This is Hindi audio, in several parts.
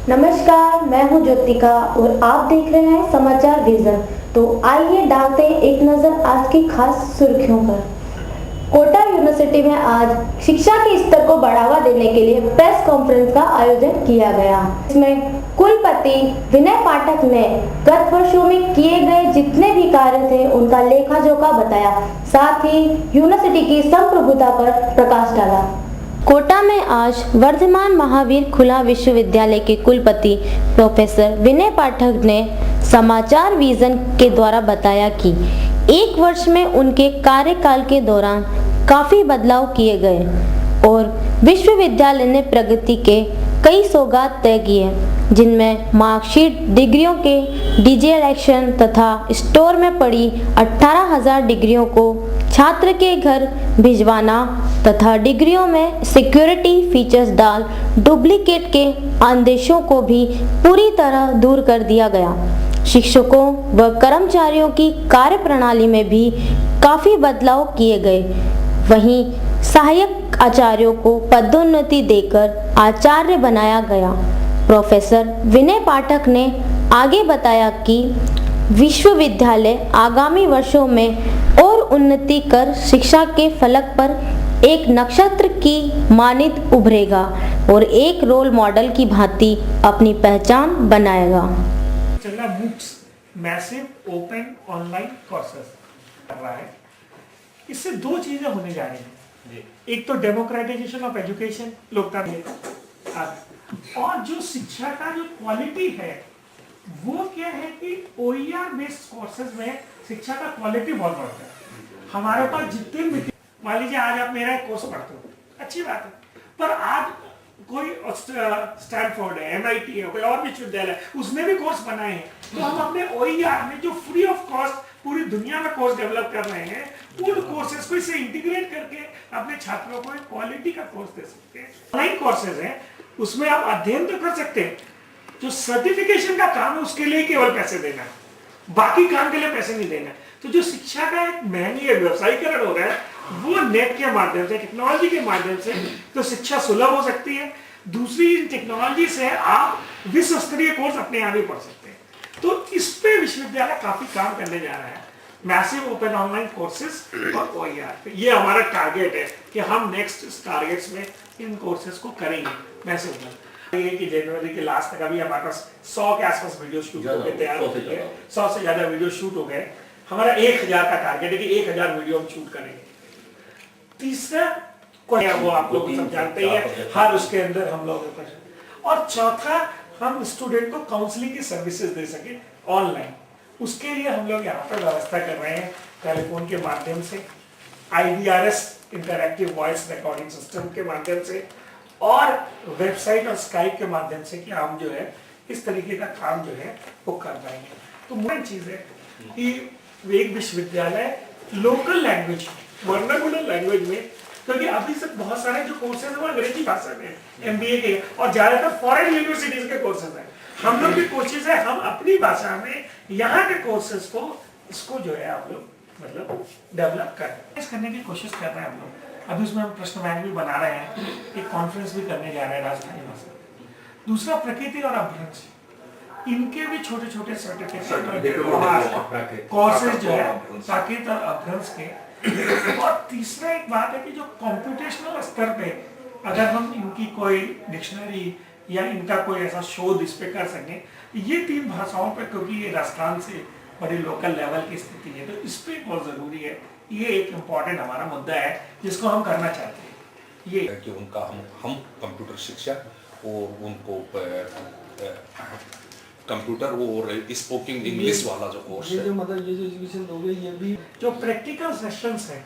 नमस्कार, मैं हूं ज्योतिका और आप देख रहे हैं समाचार विजन। तो आइए डालते हैं एक नज़र आज की खास सुर्खियों पर। कोटा यूनिवर्सिटी में आज शिक्षा के स्तर को बढ़ावा देने के लिए प्रेस कॉन्फ्रेंस का आयोजन किया गया। इसमें कुलपति विनय पाठक ने गत वर्षों में किए गए जितने भी कार्य थे उनका लेखा जोखा बताया, साथ ही यूनिवर्सिटी की संप्रभुता पर प्रकाश डाला। कोटा में आज वर्धमान महावीर खुला विश्वविद्यालय के कुलपति प्रोफेसर विनय पाठक ने समाचार विजन के द्वारा बताया कि एक वर्ष में उनके कार्यकाल के दौरान काफी बदलाव किए गए और विश्वविद्यालय ने प्रगति के कई सौगात तय किए, जिनमें मार्कशीट, डिग्रियों के डिजिटलाइजेशन तथा स्टोर में पड़ी 18,000 डिग्रियों को छात्र के घर भिजवाना तथा डिग्रियों में सिक्योरिटी फीचर्स डाल डुप्लीकेट के आदेशों को भी पूरी तरह दूर कर दिया गया। शिक्षकों व कर्मचारियों की कार्यप्रणाली में भी काफी बदलाव किए गए। वहीं सहायक आचार्यों को पदोन्नति देकर आचार्य बनाया गया। प्रोफेसर विनय पाठक ने आगे बताया कि विश्वविद्यालय आगामी वर्षों में और उन्नति कर शिक्षा के फलक पर एक नक्षत्र की मानित उभरेगा और एक रोल मॉडल की भांति अपनी पहचान बनाएगा। चलना MOOCs massive open online courses कर रहा है। इससे दो चीजें होने जा रही हैं। एक तो डेमोक्रेटाइजेशन ऑफ एजुकेशन, लोकतंत्र, और जो शिक्षा का जो क्वालिटी है वो क्या है कि OER बेस्ड कोर्सेज में शिक्षा का क्वालिटी बहुत बढ़ता है। हमारे पास जितने भी, मान लीजिए आज आप मेरा एक कोर्स पढ़ते हो, अच्छी बात है, पर आज कोई स्टैनफोर्ड है, MIT है, कोई और विश्वविद्यालय है, उसने भी कोर्स बनाए हैं। तो हम अपने OER में जो फ्री ऑफ कॉस्ट पूरी दुनिया में कोर्स डेवलप कर रहे हैं, उन कोर्सेज को इससे इंटीग्रेट करके अपने छात्रों को एक क्वालिटी का कोर्स दे सकते हैं। ऑनलाइन कोर्सेज हैं, उसमें आप अध्ययन तो कर सकते हैं, जो सर्टिफिकेशन का काम है उसके लिए केवल पैसे देना है, बाकी काम के लिए पैसे नहीं देना है। तो जो शिक्षा का एक महंगी व्यवसायीकरण हो रहा है वो नेट के माध्यम से, टेक्नोलॉजी के माध्यम से, तो शिक्षा सुलभ हो सकती है। दूसरी टेक्नोलॉजी से आप विश्व स्तरीय कोर्स अपने यहाँ भी पढ़ सकते हैं। तो इस पे विश्वविद्यालय काफी काम करने जा रहा है, मैसिव ओपन ऑनलाइन कोर्सेज और OER पे। ये हमारा टारगेट है कि हम नेक्स्ट टारगेट्स में इन कोर्सेज को करेंगे मैसिव ओपन। कि जनवरी के लास्ट तक अभी हमारे पास 100 के आसपास वीडियो शूट हो गए, तैयार हो गए, 100 से ज्यादा वीडियो शूट हो गए। हमारा 1000 का टारगेट है कि 1000 वीडियो हम शूट करेंगे। तीसरा वो आप लोग सब जानते ही हैं, हर उसके अंदर हम लोग, और चौथा हम स्टूडेंट को काउंसलिंग की सर्विसेज दे सके ऑनलाइन। उसके लिए हम लोग यहाँ पर व्यवस्था कर रहे हैं टेलीफोन के माध्यम से, IVRS interactive voice recording system के माध्यम से, और वेबसाइट और स्काइप के माध्यम से कि हम जो है इस तरीके का काम जो है वो कर पाएंगे। तो मेन चीज है कि एक विश्वविद्यालय लोकल लैंग्वेज, वर्नाकुलर लैंग्वेज में, क्योंकि अभी तक बहुत सारे जो कोर्सेज हैं वो अंग्रेजी भाषा में, MBA के, और ज्यादातर फॉरेन यूनिवर्सिटीज के कोर्सेज हैं। हम लोग की कोशिश है हम अपनी भाषा में यहाँ के कोर्सेज को, इसको जो है आप लोग मतलब डेवलप करने की कोशिश कर रहे हैं हम लोग। अभी उसमें हम प्रश्न बैंक भी बना रहे हैं, एक कॉन्फ्रेंस भी करने जा रहे हैं राजधानी में। दूसरा प्रकृति और अभ्रंश, इनके भी छोटे छोटे सर्टिफिकेट कोर्सेज जो है प्राकृत और अभ्रंश के। और तीसरा एक बात है कि जो कंप्यूटेशनल स्तर पे अगर हम इनकी कोई डिक्शनरी या इनका कोई ऐसा शोध इस पे कर सकें, ये 3 भाषाओं पे, क्योंकि ये राजस्थान से बड़ी लोकल लेवल की स्थिति है, तो इस पे बहुत जरूरी है। ये एक इम्पोर्टेंट हमारा मुद्दा है जिसको हम करना चाहते हैं। ये कि उनका हम कंप्यूटर शिक्षा और उनको कंप्यूटर और स्पोकिंग इंग्लिश वाला जो कोर्स है, जो मतलब ये जो एजुकेशन दोगे, ये भी जो प्रैक्टिकल सेशंस है,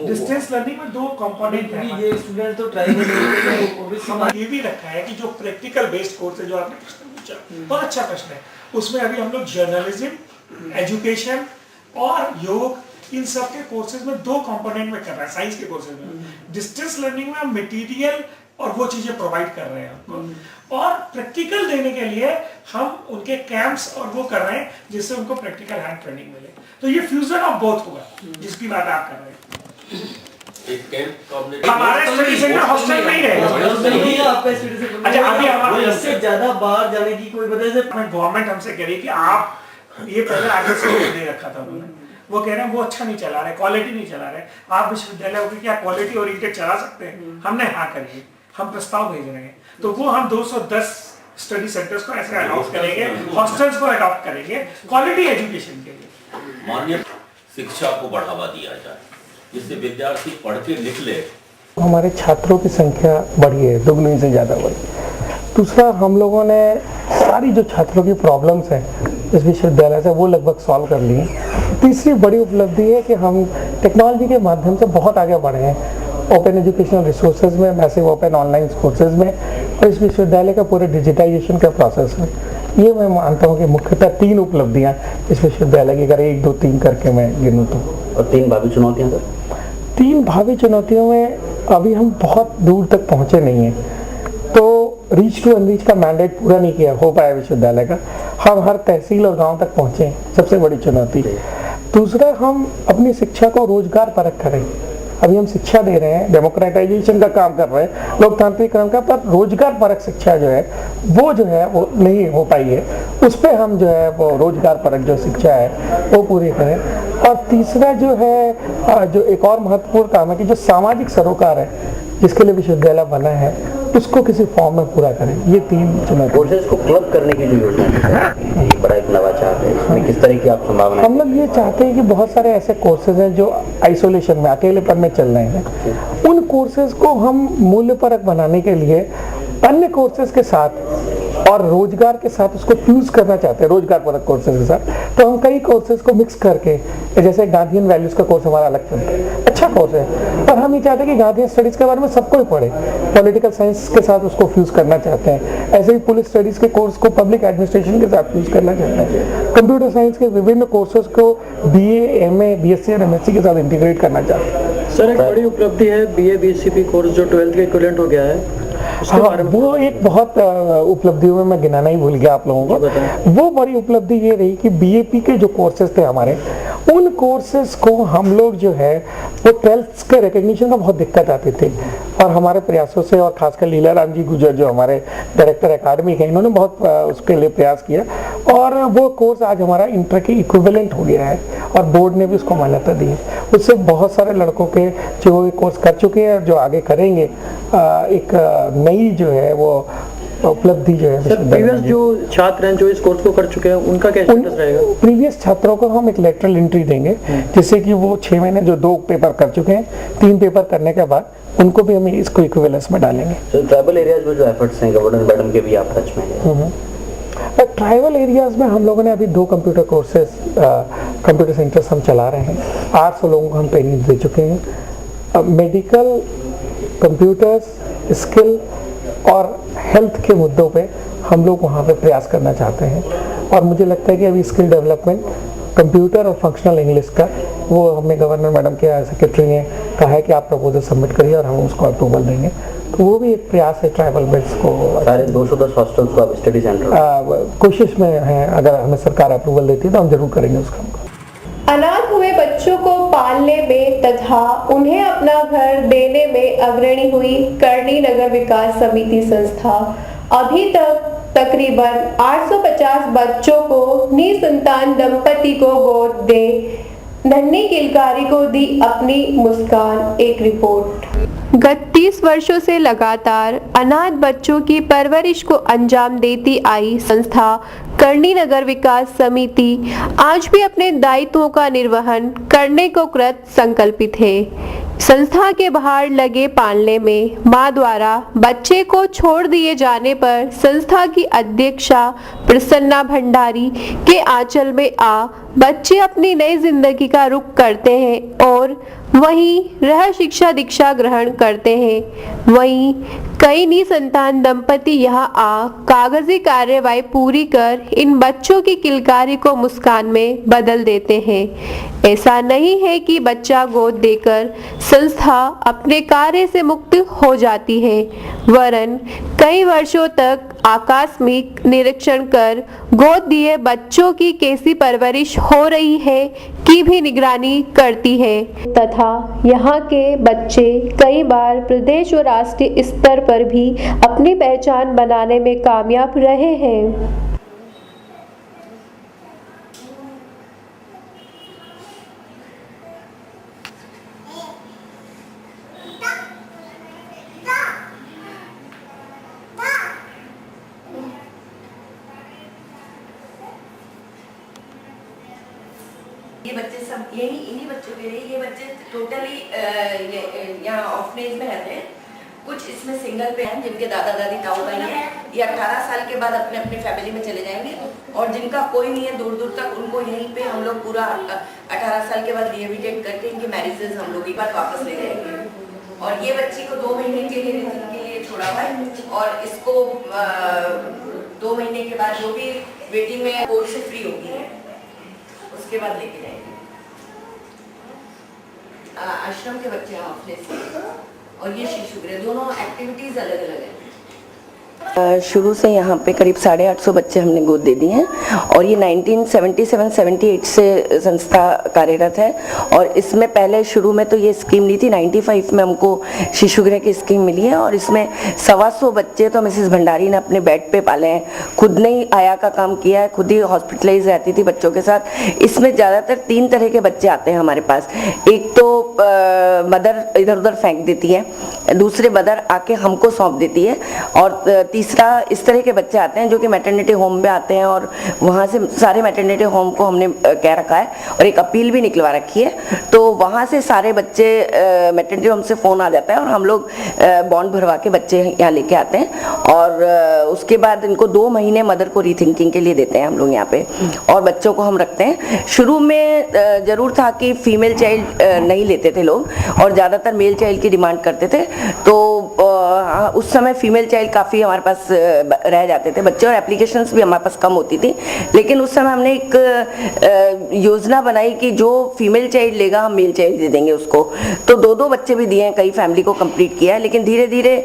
डिस्टेंस लर्निंग में 2 कंपोनेंट है। ये स्टूडेंट तो ट्राई करेंगे। ये भी रखा है कि जो प्रैक्टिकल बेस्ड कोर्स है, जो आपने प्रश्न पूछा बहुत अच्छा प्रश्न है, उसमें अभी हम लोग जर्नलिज्म, एजुकेशन और योग, इन सब के कोर्सेज में 2 कंपोनेंट में कर रहा है। साइंस के कोर्सेज में डिस्टेंस लर्निंग में हम मटेरियल और वो चीजें प्रोवाइड कर रहे हैं हमको, और प्रैक्टिकल देने के लिए हम उनके कैंप्स और वो कर रहे हैं जिससे उनको प्रैक्टिकल हैंड ट्रेनिंग मिले। तो ये फ्यूजन ऑफ बोथ होगा जिसकी बात आप कर रहे हैं। एक कैंप कॉम्युनिटी हमारे स्टडी सेंटर हॉस्टल में ही रहेगा। अच्छा अभी हमारे इससे ज्यादा बाहर जाने की कोई वजह से गवर्नमेंट हमसे कह रही है कि आप ये पहले आगे से दे रखा था उन्होंने, वो कह रहे हैं वो अच्छा नहीं चला रहे, क्वालिटी नहीं चला रहे, आप विश्वविद्यालय को क्या क्वालिटी ओरिएंटेड चला सकते हैं? हमने हाँ करिए, हम प्रस्ताव भेज रहे हैं। तो वो हम 210 स्टडी सेंटर्स को ऐसे अडॉप्ट करेंगे, हॉस्टल्स को अडॉप्ट करेंगे क्वालिटी एजुकेशन के लिए। माननीय शिक्षा को बढ़ावा दिया जाए जिससे विद्यार्थी पढ़ के निकले। हमारे छात्रों की संख्या बढ़ी है, दुगनी से ज़्यादा बढ़ी। दूसरा, हम लोगों ने सारी जो छात्रों की प्रॉब्लम्स हैं इस विश्वविद्यालय से वो लगभग सॉल्व कर ली है। तीसरी बड़ी उपलब्धि है कि हम टेक्नोलॉजी के माध्यम से बहुत आगे बढ़े हैं, ओपन एजुकेशनल रिसोर्सेज में, मैसिव ओपन ऑनलाइन कोर्सेज में, और इस विश्वविद्यालय का पूरे डिजिटाइजेशन का प्रोसेस है। ये मैं मानता हूँ कि मुख्यतः 3 उपलब्धियाँ इस विश्वविद्यालय की, अगर 1, 2, 3 करके मैं गिनूँ तो। और 3 भावी चुनौतियां सर? 3 भावी चुनौतियों में अभी हम बहुत दूर तक पहुँचे नहीं हैं, तो रीच टू अनरीच का मैंडेट पूरा नहीं किया हो पाया विश्वविद्यालय का। हम हर तहसील और गांव तक पहुँचे, सबसे बड़ी चुनौती। दूसरा, हम अपनी शिक्षा को रोजगार परक करें। अभी हम शिक्षा दे रहे हैं, डेमोक्रेटाइजेशन का काम कर रहे हैं, लोकतांत्रिक क्रम का, पर रोजगार परक शिक्षा जो है वो नहीं हो पाई है। उस पर हम जो है वो रोजगार परक जो शिक्षा है वो पूरी करें। और तीसरा जो है, जो एक और महत्वपूर्ण काम है कि जो सामाजिक सरोकार है जिसके लिए विश्वविद्यालय बना है उसको किसी फॉर्म में पूरा करें। ये 3 चुनौती। कोर्सेज को क्लब करने की जो योजना है, ये बड़ा एक नवाचार है, इसमें किस तरह की आप संभावना? हम लोग ये चाहते हैं कि बहुत सारे ऐसे कोर्सेज हैं जो आइसोलेशन में, अकेलेपन में चल रहे हैं, उन कोर्सेज को हम मूल्यपरक बनाने के लिए अन्य कोर्सेज के साथ और रोजगार के साथ उसको फ्यूज करना चाहते हैं, रोजगार परक कोर्सेज के साथ। तो हम कई कोर्सेज को मिक्स करके, जैसे गांधीयन वैल्यूज का कोर्स हमारा अलग चलता है, अच्छा कोर्स है, पर हम ये चाहते हैं कि गांधीयन स्टडीज के बारे में सबको ही पढ़े, पॉलिटिकल साइंस के साथ उसको फ्यूज करना चाहते हैं। ऐसे ही पुलिस स्टडीज के कोर्स को पब्लिक एडमिनिस्ट्रेशन के साथ फ्यूज करना चाहते हैं। कंप्यूटर साइंस के विभिन्न कोर्सेज को BA, MA, BSc और MSc के साथ इंटीग्रेट करना चाहते हैं। सर, एक बड़ी उपलब्धि है BA BSc कोर्स जो 12th के इक्विवेलेंट हो गया है। हाँ, वो एक बहुत उपलब्धियों में मैं गिनाना ही भूल गया आप लोगों को। वो बड़ी उपलब्धि ये रही कि BAP के जो कोर्सेज थे हमारे, उन कोर्सेज को हम लोग जो है वो 12th के रिकग्निशन का बहुत दिक्कत आती थी, और हमारे प्रयासों से, और खासकर लीला राम जी गुजर जो हमारे डायरेक्टर एकेडमी हैं, इन्होंने बहुत उसके लिए प्रयास किया, और वो कोर्स आज हमारा इंटर के इक्विवेलेंट हो गया है और बोर्ड ने भी उसको मान्यता दी है। उससे बहुत सारे लड़कों के जो कोर्स कर चुके हैं और जो आगे करेंगे, एक नई जो है वो उपलब्धि जो है। प्रीवियस जो छात्र हैं जो इस कोर्स को कर चुके हैं उनका क्या स्टेटस रहेगा? प्रीवियस छात्रों को हम एक लेटरल एंट्री देंगे, जिससे कि वो 6 महीने जो 2 पेपर कर चुके हैं, 3 पेपर करने के बाद उनको भी हम इसको इक्विवेलेंस में डालेंगे। तो ट्राइबल एरियाज में जो एफर्ट्स हैं, गवर्नर मैडम के भी आप टच में हैं। ट्राइबल एरियाज में हम लोगों ने अभी 2 कंप्यूटर कोर्सेज, कंप्यूटर सेंटर्स हम चला रहे हैं। 800 लोगों को हम ट्रेनिंग दे चुके हैं। मेडिकल, कंप्यूटर्स, स्किल और हेल्थ के मुद्दों पे हम लोग वहाँ पे प्रयास करना चाहते हैं, और मुझे लगता है कि अभी स्किल डेवलपमेंट, कंप्यूटर और फंक्शनल इंग्लिश का, वो हमें गवर्नर मैडम के सेक्रेटरी ने कहा है कि आप प्रपोजल सबमिट करिए और हम उसको अप्रूवल देंगे। तो वो भी एक प्रयास है ट्राइबल बेल्ट्स को। सारे 210 हॉस्टल्स को आप स्टडी सेंटर कोशिश में है, अगर हमें सरकार अप्रूवल देती है तो हम जरूर करेंगे उस काम को। अनाथ हुए बच्चों को पालने में तथा उन्हें अपना घर देने में अग्रणी हुई करणी नगर विकास समिति संस्था अभी तक तकरीबन 850 बच्चों को निसंतान दंपति को गोद दे नन्ही किलकारी को दी अपनी मुस्कान। एक रिपोर्ट। गत 30 वर्षों से लगातार अनाथ बच्चों की परवरिश को अंजाम देती आई संस्था करणी नगर विकास समिति आज भी अपने दायित्वों का निर्वहन करने को कृत संकल्पित है। संस्था के बाहर लगे पालने में मां द्वारा बच्चे को छोड़ दिए जाने पर संस्था की अध्यक्षा प्रसन्ना भंडारी के आंचल में आ बच्चे अपनी नई जिंदगी का रुख करते हैं और वहीं रह शिक्षा दीक्षा ग्रहण करते हैं। वहीं कई निसंतान दंपति यहाँ आ कागजी कार्यवाही पूरी कर इन बच्चों की किलकारी को मुस्कान में बदल देते हैं। ऐसा नहीं है कि बच्चा गोद देकर संस्था अपने कार्य से मुक्त हो जाती है, वरन कई वर्षों तक आकस्मिक निरीक्षण कर गोद दिए बच्चों की कैसी परवरिश हो रही है की भी निगरानी करती है तथा यहाँ के बच्चे कई बार प्रदेश और राष्ट्रीय स्तर पर भी अपनी पहचान बनाने में कामयाब रहे हैं। ये बच्चे सब यही इन्हीं बच्चों के लिए, ये बच्चे टोटली यहाँ ऑर्फनेज में रहते हैं। कुछ इसमें सिंगल पे हैं जिनके दादा दादी ताऊ ताई हैं, ये 18 साल के बाद अपने अपने फैमिली में चले जाएंगे, और जिनका कोई नहीं है दूर दूर तक, उनको यहीं पे हम लोग पूरा 18 साल के बाद रिहेबिलिटेट करके इनके मैरिजेस हम लोग एक बार वापस ले जाएंगे। और ये बच्ची को 2 महीने के लिए छोड़ा हुआ है, और इसको 2 महीने के बाद जो भी वेटिंग में कोर्ट से फ्री होगी है उसके बाद लेके जाएंगे। आश्रम के बच्चे हैं ऑफिस से, और ये शिशु गृह, दोनों एक्टिविटीज अलग अलग है। शुरू से यहाँ पे करीब 850 बच्चे हमने गोद दे दिए हैं, और ये 1977-78 से संस्था कार्यरत है। और इसमें पहले शुरू में तो ये स्कीम नहीं थी, 95 में हमको शिशु गृह की स्कीम मिली है, और इसमें 125 बच्चे तो मिसेस भंडारी ने अपने बेड पे पाले हैं, खुद ने ही आया का काम किया है, खुद ही हॉस्पिटलाइज रहती थी बच्चों के साथ। इसमें ज़्यादातर 3 तरह के बच्चे आते हैं हमारे पास। एक तो मदर इधर उधर फेंक देती है, दूसरे मदर आके हमको सौंप देती है, और तीसरा इस तरह के बच्चे आते हैं जो कि मैटरनिटी होम में आते हैं, और वहाँ से सारे मैटरनिटी होम को हमने कह रखा है और एक अपील भी निकलवा रखी है, तो वहाँ से सारे बच्चे मैटरनिटी होम से फ़ोन आ जाता है, और हम लोग बॉन्ड भरवा के बच्चे यहाँ लेके आते हैं, और उसके बाद इनको 2 महीने मदर को रीथिंकिंग के लिए देते हैं हम लोग यहाँ पे, और बच्चों को हम रखते हैं। शुरू में ज़रूर था कि फीमेल चाइल्ड नहीं लेते थे लोग, और ज़्यादातर मेल चाइल्ड की डिमांड करते थे, तो उस समय फीमेल चाइल्ड काफ़ी हमारे पास रह जाते थे बच्चे, और एप्लीकेशंस भी हमारे पास कम होती थी। लेकिन उस समय हमने एक योजना बनाई कि जो फीमेल चाइल्ड लेगा हम मेल चाइल्ड दे देंगे उसको, तो 2-2 बच्चे भी दिए हैं, कई फैमिली को कंप्लीट किया है। लेकिन धीरे धीरे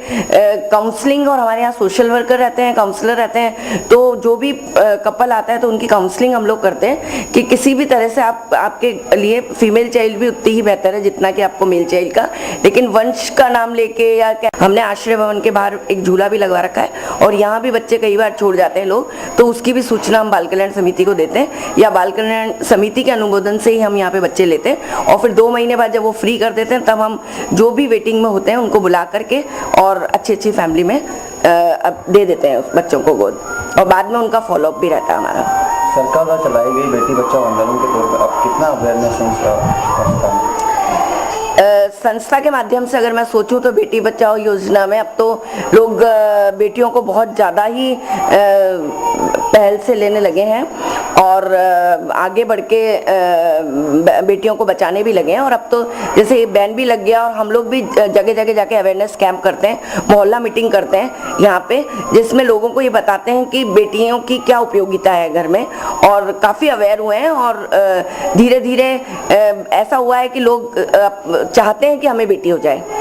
काउंसलिंग, और हमारे यहाँ सोशल वर्कर रहते हैं, काउंसलर रहते हैं, तो जो भी कपल आता है तो उनकी काउंसलिंग हम लोग करते हैं कि किसी भी तरह से आपके लिए फीमेल चाइल्ड भी उतनी ही बेहतर है जितना कि आपको मेल चाइल्ड का। लेकिन वंश का नाम लेके या क्या, हमने आश्रय भवन के बाहर एक झूला भी लगवा रखा है, और यहाँ भी बच्चे कई बार छोड़ जाते हैं लोग, तो उसकी भी सूचना हम बाल कल्याण समिति को देते हैं, या बाल कल्याण समिति के अनुमोदन से ही हम यहाँ पे बच्चे लेते हैं। और फिर 2 महीने बाद जब वो फ्री कर देते हैं तब हम जो भी वेटिंग में होते हैं उनको बुला करके और अच्छी फैमिली में दे देते हैं बच्चों को गोद, और बाद में उनका फॉलोअप भी रहता है हमारा। सरकार द्वारा चलाई गई बेटी बचाओ आंदोलन के तौर पर अब कितना अवेयरनेस है उसका? संस्था के माध्यम से अगर मैं सोचूं तो बेटी बचाओ योजना में अब तो लोग बेटियों को बहुत ज़्यादा ही पहल से लेने लगे हैं, और आगे बढ़ के बेटियों को बचाने भी लगे हैं। और अब तो जैसे बैन भी लग गया, और हम लोग भी जगह जगह जाके अवेयरनेस कैंप करते हैं, मोहल्ला मीटिंग करते हैं यहाँ पे, जिसमें लोगों को ये बताते हैं कि बेटियों की क्या उपयोगिता है घर में, और काफ़ी अवेयर हुए हैं। और धीरे धीरे ऐसा हुआ है कि लोग चाहते हैं कि हमें बेटी हो जाए।